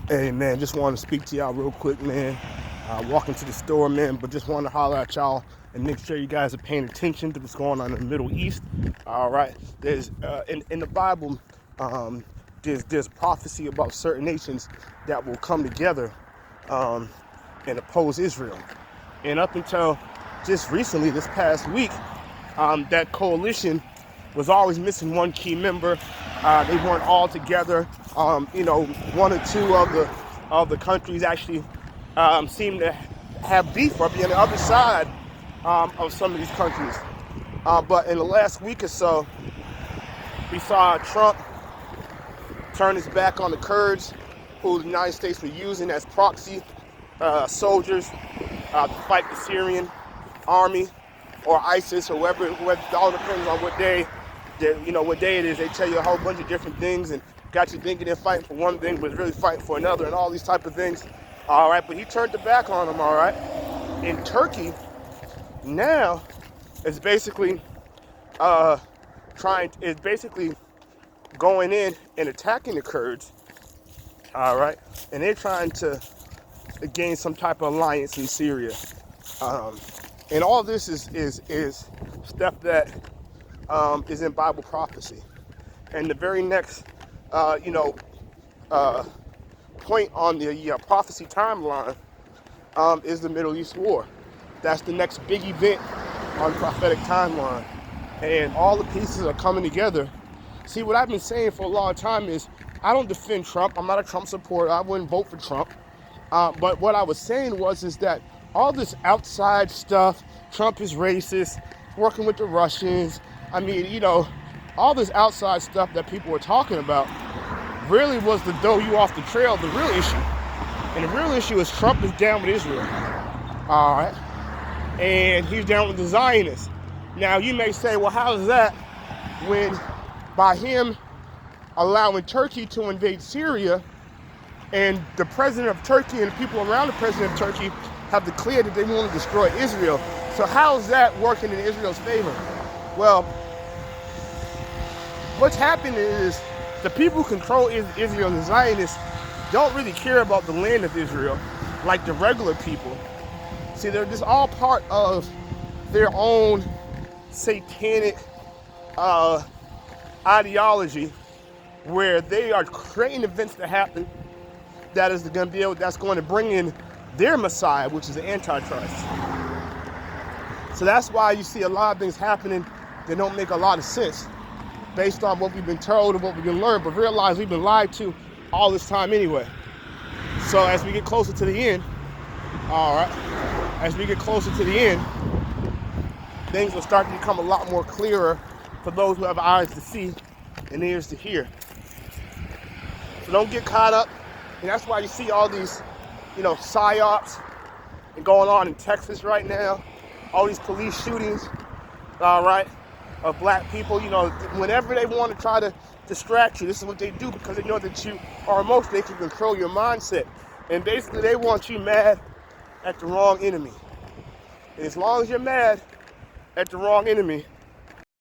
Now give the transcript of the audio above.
Hey man, just wanted to speak to y'all real quick, man. Walking to the store, man, but just wanted to holler at y'all and make sure you guys are paying attention to what's going on in the Middle East. All right, there's in the Bible, um, there's prophecy about certain nations that will come together um, and oppose Israel. And up until just recently, this past week, that coalition was always missing one key member. They weren't all together. One or two of the countries actually seem to have beef or be on the other side of some of these countries. But in the last week or so, we saw Trump turn his back on the Kurds, who the United States was using as proxy soldiers to fight the Syrian army or ISIS or whoever. It all depends on what day, what day it is. They tell you a whole bunch of different things and got you thinking they're fighting for one thing, but really fighting for another, and all these type of things. All right, but he turned the back on them. All right, in Turkey now, it's basically going in and attacking the Kurds. All right, and they're trying to gain some type of alliance in Syria. And all this is stuff that is in Bible prophecy. And the very next, point on the prophecy timeline is the Middle East War. That's the next big event on the prophetic timeline. And all the pieces are coming together. See, what I've been saying for a long time is I don't defend Trump. I'm not a Trump supporter. I wouldn't vote for Trump. But what I was saying is that all this outside stuff, Trump is racist, working with the Russians. I mean, all this outside stuff that people were talking about really was to throw you off the trail of the real issue. And the real issue is Trump is down with Israel. All right. And he's down with the Zionists. Now, you may say, well, how is that when by him allowing Turkey to invade Syria, and the president of Turkey and the people around the president of Turkey have declared that they want to destroy Israel. So how is that working in Israel's favor? Well, what's happened is the people who control Israel, the Zionists, don't really care about the land of Israel like the regular people. See, they're just all part of their own satanic ideology, where they are creating events to happen that's going to bring in their Messiah, which is the Antichrist. So that's why you see a lot of things happening that don't make a lot of sense based on what we've been told and what we've been learned, but realize we've been lied to all this time anyway. So as we get closer to the end, things will start to become a lot more clearer for those who have eyes to see and ears to hear. So don't get caught up. And that's why you see all these, psyops going on in Texas right now. All these police shootings, of black people. Whenever they want to try to distract you, this is what they do, because they know that you are emotional. They can control your mindset. And basically, they want you mad at the wrong enemy. And as long as you're mad at the wrong enemy,